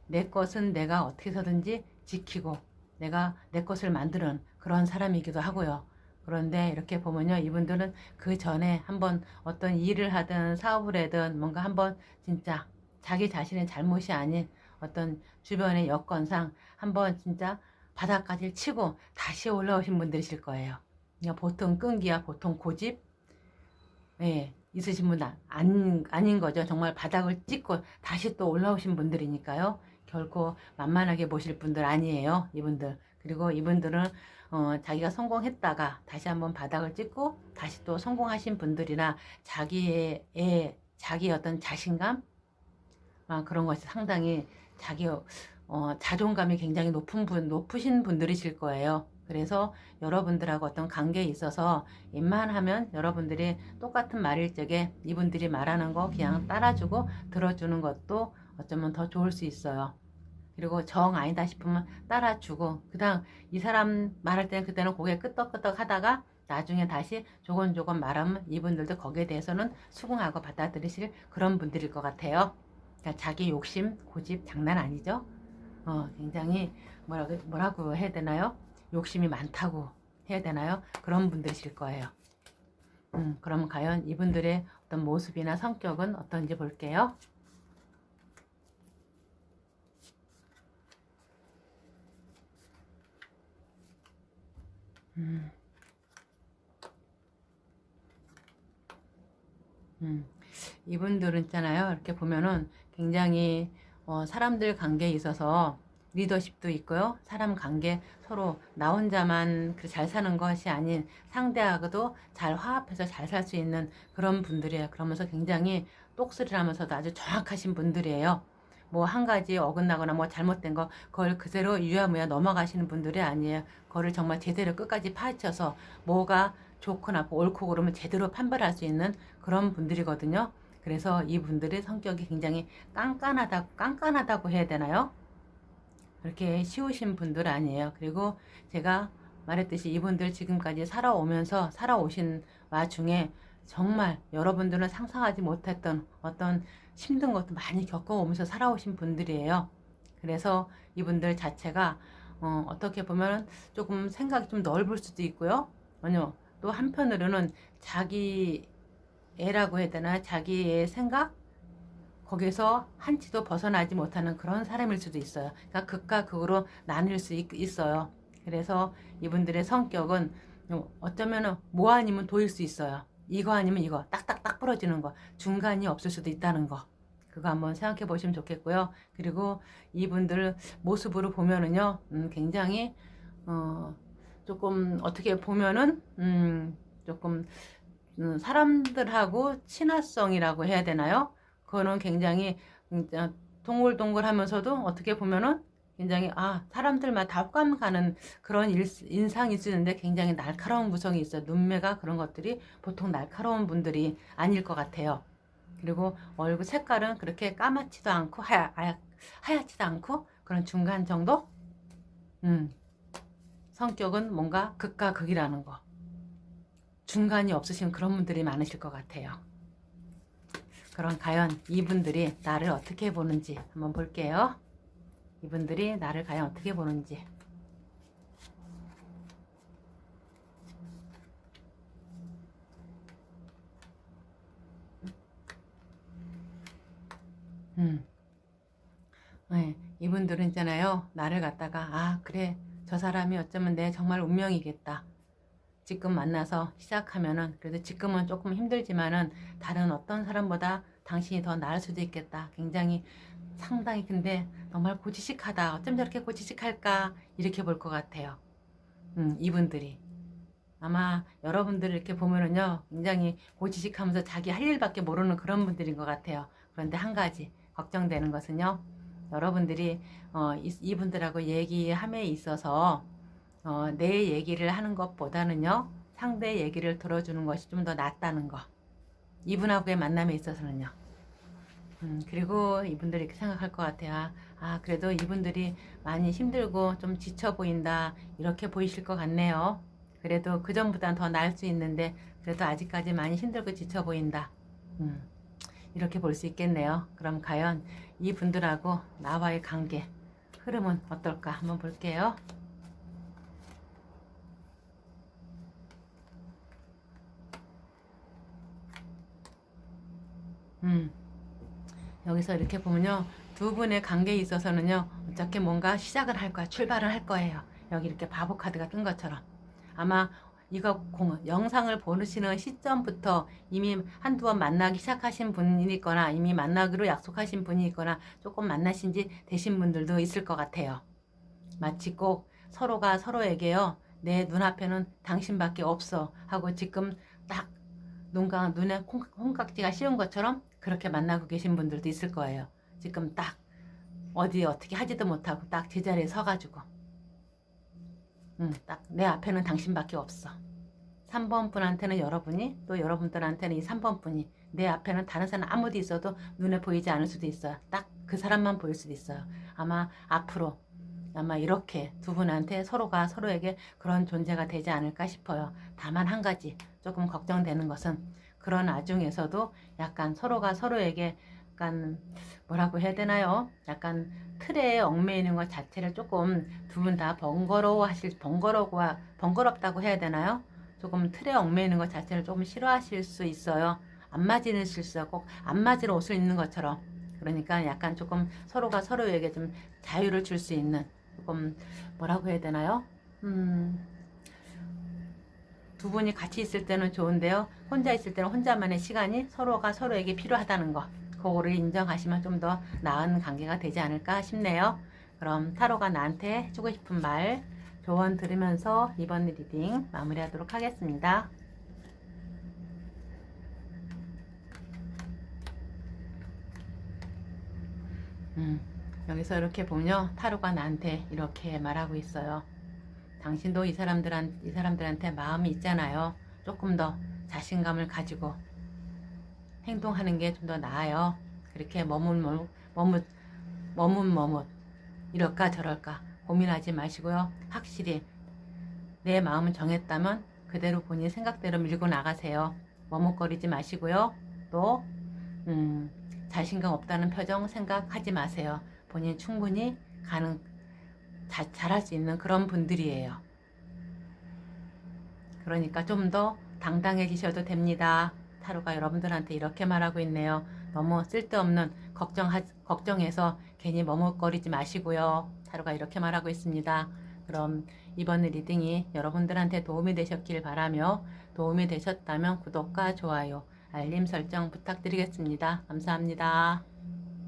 Speaker 1: 내 것은 내가 어떻게 해서든지 지키고 내가 내 것을 만드는 그런 사람이기도 하고요. 그런데 이렇게 보면요, 이분들은 그 전에 한번 어떤 일을 하든 사업을 하든 뭔가 한번 진짜 자기 자신의 잘못이 아닌 어떤 주변의 여건상 한번 진짜 바닥까지 치고 다시 올라오신 분들이실 거예요. 그러니까 보통 끈기야 보통 고집 있으신 분 아닌 거죠. 정말 바닥을 찍고 다시 또 올라오신 분들이니까요. 결코 만만하게 보실 분들 아니에요. 이분들. 그리고 이분들은 자기가 성공했다가 다시 한번 바닥을 찍고 다시 또 성공하신 분들이나 자기의 어떤 자신감 그런 것이 상당히 자존감이 굉장히 높으신 분들이실 거예요. 그래서 여러분들하고 어떤 관계에 있어서 웬만하면 여러분들이 똑같은 말일 적에 이분들이 말하는 거 그냥 따라주고 들어주는 것도 어쩌면 더 좋을 수 있어요. 그리고 정 아니다 싶으면 따라주고 그다음 이 사람 말할 때는 그때는 고개 끄덕끄덕 하다가 나중에 다시 조곤조곤 말하면 이분들도 거기에 대해서는 수긍하고 받아들이실 그런 분들일 것 같아요. 그러니까 자기 욕심, 고집 장난 아니죠? 굉장히 뭐라고 해야 되나요? 욕심이 많다고 해야 되나요? 그런 분들이실 거예요. 그럼 과연 이분들의 어떤 모습이나 성격은 어떤지 볼게요. 이분들은 있잖아요. 이렇게 보면은 굉장히 사람들 관계에 있어서 리더십도 있고요. 사람 관계 서로 나 혼자만 잘 사는 것이 아닌 상대하고도 잘 화합해서 잘 살 수 있는 그런 분들이에요. 그러면서 굉장히 똑소리를 하면서도 아주 정확하신 분들이에요. 뭐 한 가지 어긋나거나 뭐 잘못된 거 그걸 그대로 유야무야 넘어가시는 분들이 아니에요. 그거를 정말 제대로 끝까지 파헤쳐서 뭐가 좋고 나쁘고 옳고 그르면 제대로 판별할 수 있는 그런 분들이거든요. 그래서 이분들의 성격이 굉장히 깐깐하다고 해야 되나요? 그렇게 쉬우신 분들 아니에요. 그리고 제가 말했듯이 이분들 지금까지 살아오신 와중에 정말 여러분들은 상상하지 못했던 어떤 힘든 것도 많이 겪어오면서 살아오신 분들이에요. 그래서 이분들 자체가 어떻게 보면 조금 생각이 좀 넓을 수도 있고요. 아니요. 또 한편으로는 자기 애라고 해야 되나 자기의 생각 거기서 한치도 벗어나지 못하는 그런 사람일 수도 있어요. 그러니까 극과 극으로 나뉠 수 있어요. 그래서 이분들의 성격은 어쩌면 뭐 아니면 도일 수 있어요. 이거 아니면 이거 딱딱딱 부러지는 거 중간이 없을 수도 있다는 거 그거 한번 생각해 보시면 좋겠고요. 그리고 이분들 모습으로 보면은요, 굉장히 조금 어떻게 보면은 조금 사람들하고 친화성이라고 해야 되나요? 그거는 굉장히 동글동글하면서도 어떻게 보면은 굉장히 사람들마다 호감 가는 그런 인상이 있는데 굉장히 날카로운 구성이 있어요. 눈매가 그런 것들이 보통 날카로운 분들이 아닐 것 같아요. 그리고 얼굴 색깔은 그렇게 까맣지도 않고 하얗지도 않고 그런 중간 정도? 성격은 뭔가 극과 극이라는 거. 중간이 없으신 그런 분들이 많으실 것 같아요. 그럼 과연 이분들이 나를 어떻게 보는지 한번 볼게요. 이분들이 나를 과연 어떻게 보는지. 네, 이분들은 있잖아요. 나를 갖다가 그래 저 사람이 어쩌면 내 정말 운명이겠다. 지금 만나서 시작하면은 그래도 지금은 조금 힘들지만은 다른 어떤 사람보다 당신이 더 나을 수도 있겠다. 굉장히 상당히 근데 정말 고지식하다. 어쩜 저렇게 고지식할까 이렇게 볼 것 같아요. 이분들이 아마 여러분들 이렇게 보면은요 굉장히 고지식하면서 자기 할 일밖에 모르는 그런 분들인 것 같아요. 그런데 한 가지 걱정되는 것은요, 여러분들이 이분들하고 얘기함에 있어서 내 얘기를 하는 것보다는요 상대 얘기를 들어주는 것이 좀 더 낫다는 거. 이분하고의 만남에 있어서는요. 그리고 이분들이 이렇게 생각할 것 같아요. 그래도 이분들이 많이 힘들고 좀 지쳐 보인다. 이렇게 보이실 것 같네요. 그래도 그전보단 더 나을 수 있는데 그래도 아직까지 많이 힘들고 지쳐 보인다. 이렇게 볼 수 있겠네요. 그럼 과연 이분들하고 나와의 관계 흐름은 어떨까 한번 볼게요. 여기서 이렇게 보면요, 두 분의 관계에 있어서는요 어떻게 뭔가 시작을 할 거야, 출발을 할 거예요. 여기 이렇게 바보 카드가 뜬 것처럼 아마 이거 영상을 보시는 시점부터 이미 한두 번 만나기 시작하신 분이 있거나 이미 만나기로 약속하신 분이 있거나 조금 만나신 지 되신 분들도 있을 것 같아요. 마치 꼭 서로가 서로에게요, 내 눈앞에는 당신밖에 없어 하고 지금 딱 눈에 콩깍지가 씌운 것처럼 그렇게 만나고 계신 분들도 있을 거예요. 지금 딱 어디 어떻게 하지도 못하고 딱 제자리에 서가지고 딱 내 앞에는 당신밖에 없어. 3번 분한테는 여러분이, 또 여러분들한테는 이 3번 분이, 내 앞에는 다른 사람 아무도 있어도 눈에 보이지 않을 수도 있어요. 딱 그 사람만 보일 수도 있어요. 아마 앞으로 이렇게 두 분한테 서로가 서로에게 그런 존재가 되지 않을까 싶어요. 다만 한 가지 조금 걱정되는 것은 그런 와중에서도 약간 서로가 서로에게 약간 뭐라고 해야 되나요? 약간 틀에 얽매이는 것 자체를 조금 두 분 다 번거롭다고 해야 되나요? 조금 틀에 얽매이는 것 자체를 조금 싫어하실 수 있어요. 안 맞으실 수 있어요. 꼭 안 맞을 옷을 입는 것처럼. 그러니까 약간 조금 서로가 서로에게 좀 자유를 줄 수 있는, 조금 뭐라고 해야 되나요? 두 분이 같이 있을 때는 좋은데요. 혼자 있을 때는 혼자만의 시간이 서로가 서로에게 필요하다는 거. 그거를 인정하시면 좀 더 나은 관계가 되지 않을까 싶네요. 그럼 타로가 나한테 해주고 싶은 말, 조언 들으면서 이번 리딩 마무리하도록 하겠습니다. 여기서 이렇게 보면요, 타로가 나한테 이렇게 말하고 있어요. 당신도 이 사람들한테 마음이 있잖아요. 조금 더 자신감을 가지고 행동하는 게 좀 더 나아요. 그렇게 머뭇 이럴까 저럴까 고민하지 마시고요. 확실히 내 마음을 정했다면 그대로 본인 생각대로 밀고 나가세요. 머뭇거리지 마시고요. 또 자신감 없다는 표정 생각하지 마세요. 본인 충분히 잘할 수 있는 그런 분들이에요. 그러니까 좀 더 당당해지셔도 됩니다. 타로가 여러분들한테 이렇게 말하고 있네요. 너무 쓸데없는 걱정해서 괜히 머뭇거리지 마시고요. 타로가 이렇게 말하고 있습니다. 그럼 이번 리딩이 여러분들한테 도움이 되셨길 바라며, 도움이 되셨다면 구독과 좋아요, 알림 설정 부탁드리겠습니다. 감사합니다.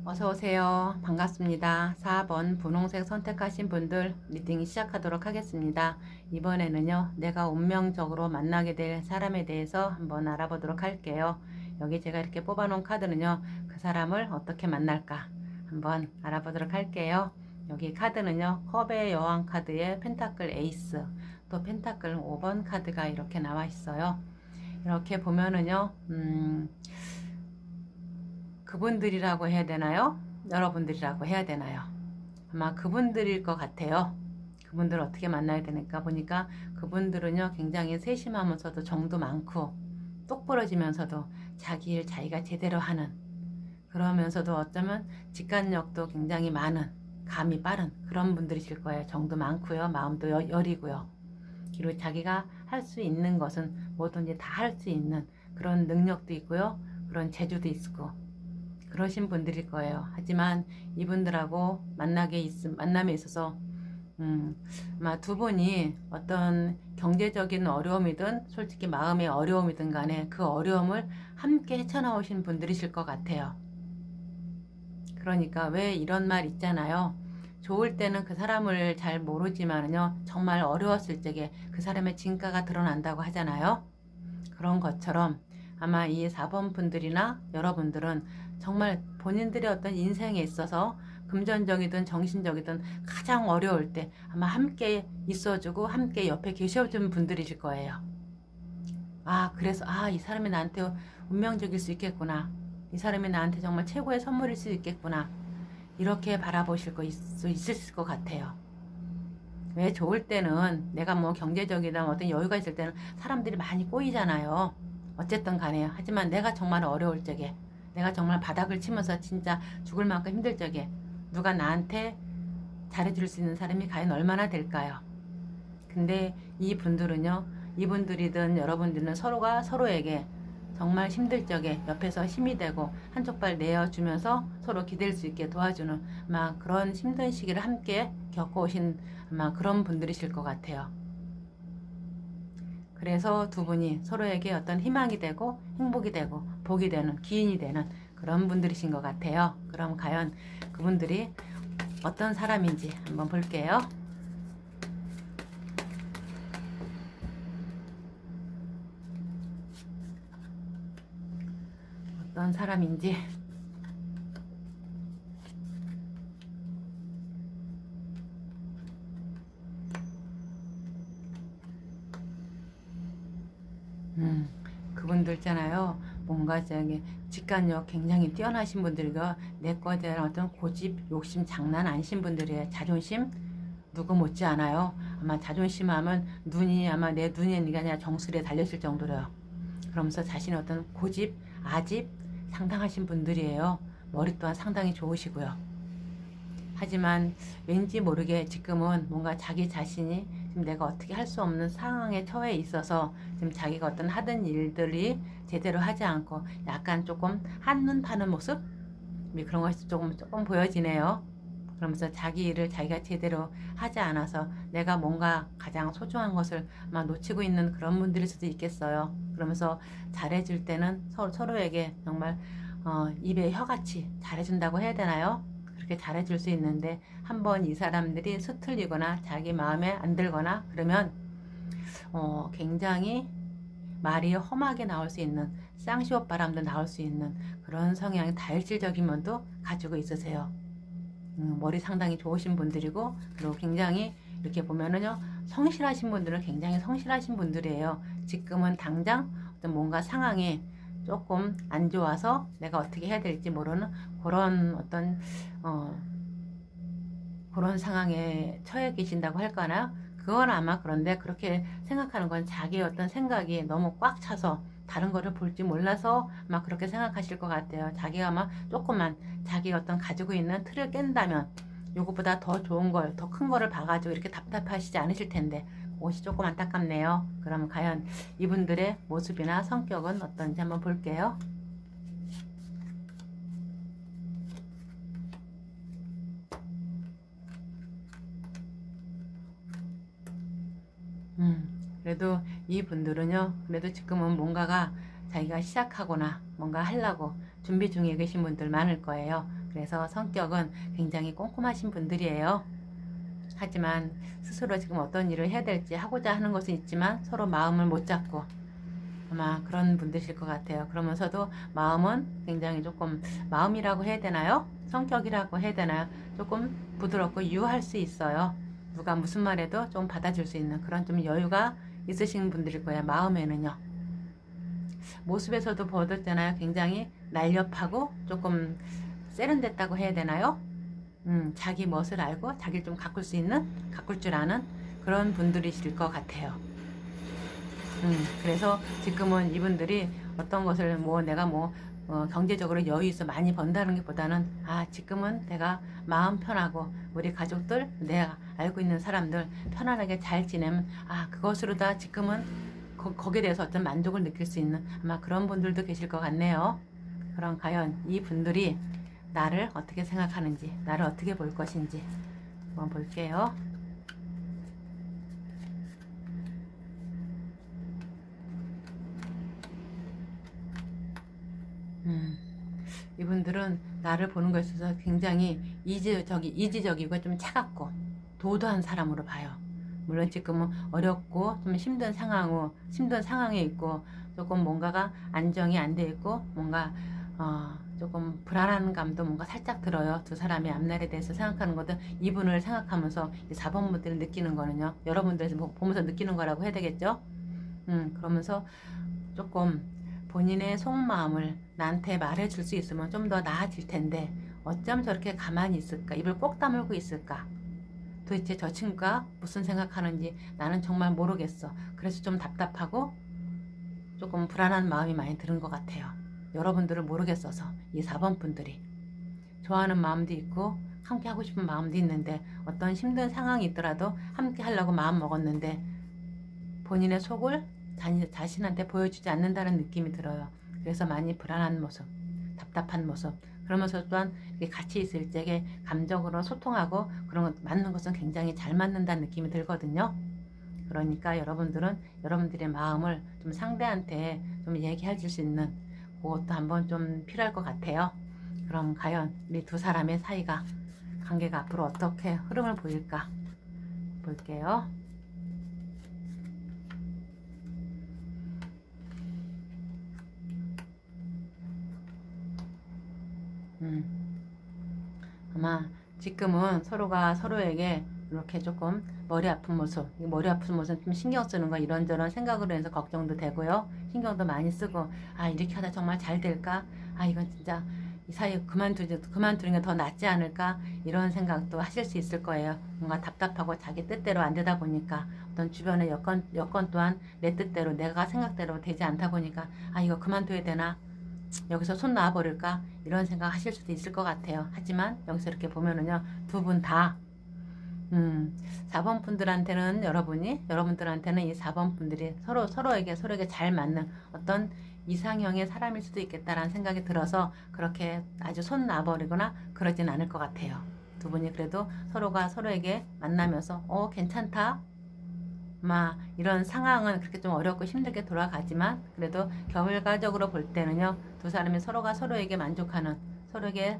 Speaker 1: 어서 오세요. 반갑습니다. 4번 분홍색 선택하신 분들 리딩 시작하도록 하겠습니다. 이번에는요, 내가 운명적으로 만나게 될 사람에 대해서 한번 알아보도록 할게요. 여기 제가 이렇게 뽑아놓은 카드는요, 그 사람을 어떻게 만날까 한번 알아보도록 할게요. 여기 카드는요, 컵의 여왕 카드에 펜타클 에이스, 또 펜타클 5번 카드가 이렇게 나와 있어요. 이렇게 보면은요, 그분들이라고 해야 되나요? 여러분들이라고 해야 되나요? 아마 그분들일 것 같아요. 그분들을 어떻게 만나야 되니까 보니까 그분들은요, 굉장히 세심하면서도 정도 많고 똑부러지면서도 자기 일 자기가 제대로 하는, 그러면서도 어쩌면 직관력도 굉장히 많은, 감이 빠른 그런 분들이실 거예요. 정도 많고요, 마음도 여리고요. 그리고 자기가 할 수 있는 것은 뭐든지 다 할 수 있는 그런 능력도 있고요, 그런 재주도 있고 그러신 분들일 거예요. 하지만 이분들하고 만남에 있어서 아마 두 분이 어떤 경제적인 어려움이든 솔직히 마음의 어려움이든 간에 그 어려움을 함께 헤쳐나오신 분들이실 것 같아요. 그러니까 왜 이런 말 있잖아요. 좋을 때는 그 사람을 잘 모르지만요, 정말 어려웠을 적에 그 사람의 진가가 드러난다고 하잖아요. 그런 것처럼 아마 이 4번 분들이나 여러분들은 정말 본인들의 어떤 인생에 있어서 금전적이든 정신적이든 가장 어려울 때 아마 함께 있어주고 함께 옆에 계셔준 분들이실 거예요. 그래서 이 사람이 나한테 운명적일 수 있겠구나, 이 사람이 나한테 정말 최고의 선물일 수 있겠구나, 이렇게 바라보실 수 있을 것 같아요. 왜 좋을 때는 내가 뭐 경제적이나 어떤 여유가 있을 때는 사람들이 많이 꼬이잖아요. 어쨌든 간에요. 하지만 내가 정말 어려울 적에, 내가 정말 바닥을 치면서 진짜 죽을 만큼 힘들 적에 누가 나한테 잘해줄 수 있는 사람이 과연 얼마나 될까요? 근데 이분들은요, 이분들이든 여러분들은 서로가 서로에게 정말 힘들 적에 옆에서 힘이 되고 한쪽 발 내어주면서 서로 기댈 수 있게 도와주는 아마 그런 힘든 시기를 함께 겪어오신 아마 그런 분들이실 것 같아요. 그래서 두 분이 서로에게 어떤 희망이 되고 행복이 되고 복이 되는, 기인이 되는 그런 분들이신 것 같아요. 그럼 과연 그분들이 어떤 사람인지 한번 볼게요. 어떤 사람인지. 그분들 있잖아요. 뭔가 저기 직관력 굉장히 뛰어나신 분들과 내 거에 대한 어떤 고집, 욕심 장난 아니신 분들이에요. 자존심 누구 못지 않아요. 아마 자존심 하면 눈이 아마 내 눈이 아니라 정수리에 달렸을 정도로요. 그러면서 자신의 어떤 고집, 아집 상당하신 분들이에요. 머리 또한 상당히 좋으시고요. 하지만 왠지 모르게 지금은 뭔가 자기 자신이 지금 내가 어떻게 할 수 없는 상황에 처해 있어서 지금 자기가 어떤 하던 일들이 제대로 하지 않고 약간 조금 한눈 파는 모습? 그런 것이 조금 보여지네요. 그러면서 자기 일을 자기가 제대로 하지 않아서 내가 뭔가 가장 소중한 것을 아마 놓치고 있는 그런 분들일 수도 있겠어요. 그러면서 잘해줄 때는 서로에게 정말 입에 혀같이 잘해준다고 해야 되나요? 그렇게 잘해줄 수 있는데 한번 이 사람들이 수틀리거나 자기 마음에 안 들거나 그러면 굉장히 말이 험하게 나올 수 있는, 쌍시옷 바람도 나올 수 있는 그런 성향이 다혈질적인 면도 가지고 있으세요. 머리 상당히 좋으신 분들이고, 그리고 굉장히 이렇게 보면은요, 성실하신 분들은 굉장히 성실하신 분들이에요. 지금은 당장 어떤 뭔가 상황이 조금 안 좋아서 내가 어떻게 해야 될지 모르는 그런 어떤 그런 상황에 처해 계신다고 할까나? 그건 아마 그런데 그렇게 생각하는 건 자기의 어떤 생각이 너무 꽉 차서 다른 거를 볼지 몰라서 아마 그렇게 생각하실 것 같아요. 자기가 아마 조금만 자기가 어떤 가지고 있는 틀을 깬다면 요거보다 더 좋은 걸, 더 큰 거를 봐가지고 이렇게 답답하시지 않으실 텐데 그것이 조금 안타깝네요. 그럼 과연 이분들의 모습이나 성격은 어떤지 한번 볼게요. 그래도 이분들은요, 그래도 지금은 뭔가가 자기가 시작하거나 뭔가 하려고 준비 중에 계신 분들 많을 거예요. 그래서 성격은 굉장히 꼼꼼하신 분들이에요. 하지만 스스로 지금 어떤 일을 해야 될지 하고자 하는 것은 있지만 서로 마음을 못 잡고 아마 그런 분들이실 것 같아요. 그러면서도 마음은 굉장히 조금, 마음이라고 해야 되나요? 성격이라고 해야 되나요? 조금 부드럽고 유할 수 있어요. 누가 무슨 말해도 좀 받아줄 수 있는 그런 좀 여유가 있으신 분들일 거예요. 마음에는요. 모습에서도 보였잖아요. 굉장히 날렵하고 조금 세련됐다고 해야 되나요? 자기 멋을 알고 자기를 좀 가꿀 수 있는, 가꿀 줄 아는 그런 분들이실 것 같아요. 그래서 지금은 이분들이 어떤 것을 뭐 내가 뭐 경제적으로 여유 있어 많이 번다는 것보다는 지금은 내가 마음 편하고 우리 가족들, 내가 알고 있는 사람들 편안하게 잘 지내면 그것으로 다 지금은 거기에 대해서 어떤 만족을 느낄 수 있는 아마 그런 분들도 계실 것 같네요. 그럼 과연 이 분들이 나를 어떻게 생각하는지, 나를 어떻게 볼 것인지 한번 볼게요. 이분들은 나를 보는 것에 있어서 굉장히 이지적이고 좀 차갑고 도도한 사람으로 봐요. 물론 지금은 어렵고 좀 힘든 상황에 있고 조금 뭔가가 안정이 안 돼 있고 뭔가 조금 불안한 감도 뭔가 살짝 들어요. 두 사람의 앞날에 대해서 생각하는 것은 이분을 생각하면서 4번 분들을 느끼는 거는요. 여러분들 보면서 느끼는 거라고 해야 되겠죠? 그러면서 조금 본인의 속마음을 나한테 말해줄 수 있으면 좀 더 나아질 텐데 어쩜 저렇게 가만히 있을까? 입을 꼭 다물고 있을까? 도대체 저 친구가 무슨 생각하는지 나는 정말 모르겠어. 그래서 좀 답답하고 조금 불안한 마음이 많이 드는 것 같아요. 여러분들을 모르겠어서 이 4번 분들이 좋아하는 마음도 있고 함께 하고 싶은 마음도 있는데 어떤 힘든 상황이 있더라도 함께 하려고 마음 먹었는데 본인의 속을 자신한테 보여주지 않는다는 느낌이 들어요. 그래서 많이 불안한 모습, 답답한 모습, 그러면서 또한 같이 있을 적에 감정으로 소통하고 그런 것 맞는 것은 굉장히 잘 맞는다는 느낌이 들거든요. 그러니까 여러분들은 여러분들의 마음을 좀 상대한테 좀 얘기해 줄 수 있는 그것도 한번 좀 필요할 것 같아요. 그럼 과연 우리 두 사람의 사이가, 관계가 앞으로 어떻게 흐름을 보일까 볼게요. 아마 지금은 서로가 서로에게 이렇게 조금 머리 아픈 모습 좀 신경 쓰는 거 이런저런 생각으로 해서 걱정도 되고요. 신경도 많이 쓰고 이렇게 하다 정말 잘 될까? 이건 진짜 이 사이 그만두는 게 더 낫지 않을까? 이런 생각도 하실 수 있을 거예요. 뭔가 답답하고 자기 뜻대로 안 되다 보니까 어떤 주변의 여건 또한 내 뜻대로 내가 생각대로 되지 않다 보니까 이거 그만둬야 되나? 여기서 손 놔버릴까? 이런 생각 하실 수도 있을 것 같아요. 하지만 여기서 이렇게 보면은요, 두 분 다, 4번 분들한테는 여러분들한테는 이 4번 분들이 서로에게 잘 맞는 어떤 이상형의 사람일 수도 있겠다라는 생각이 들어서 그렇게 아주 손 놔버리거나 그러진 않을 것 같아요. 두 분이 그래도 서로가 서로에게 만나면서, 괜찮다. 이런 상황은 그렇게 좀 어렵고 힘들게 돌아가지만 그래도 결과적으로 볼 때는요, 두 사람이 서로가 서로에게 만족하는,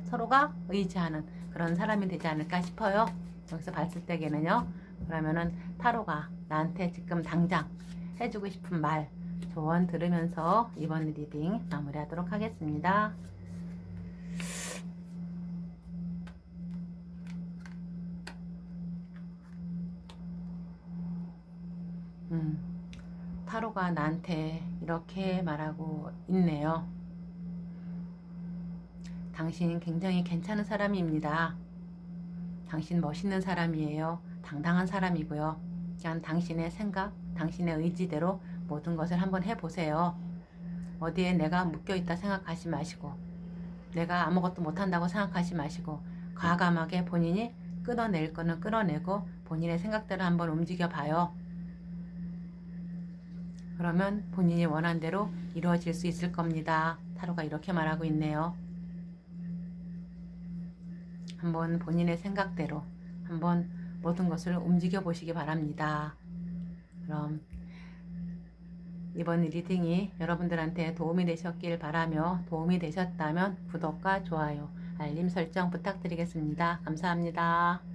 Speaker 1: 서로가 의지하는 그런 사람이 되지 않을까 싶어요. 여기서 봤을 때에는요. 그러면은 타로가 나한테 지금 당장 해주고 싶은 말, 조언 들으면서 이번 리딩 마무리하도록 하겠습니다. 타로가 나한테 이렇게 말하고 있네요. 당신 굉장히 괜찮은 사람입니다. 당신 멋있는 사람이에요. 당당한 사람이고요. 그냥 당신의 생각, 당신의 의지대로 모든 것을 한번 해보세요. 어디에 내가 묶여있다 생각하지 마시고 내가 아무것도 못한다고 생각하지 마시고 과감하게 본인이 끊어낼 거는 끊어내고 본인의 생각대로 한번 움직여 봐요. 그러면 본인이 원한 대로 이루어질 수 있을 겁니다. 타로가 이렇게 말하고 있네요. 한번 본인의 생각대로 한번 모든 것을 움직여 보시기 바랍니다. 그럼 이번 리딩이 여러분들한테 도움이 되셨길 바라며 도움이 되셨다면 구독과 좋아요 알림 설정 부탁드리겠습니다. 감사합니다.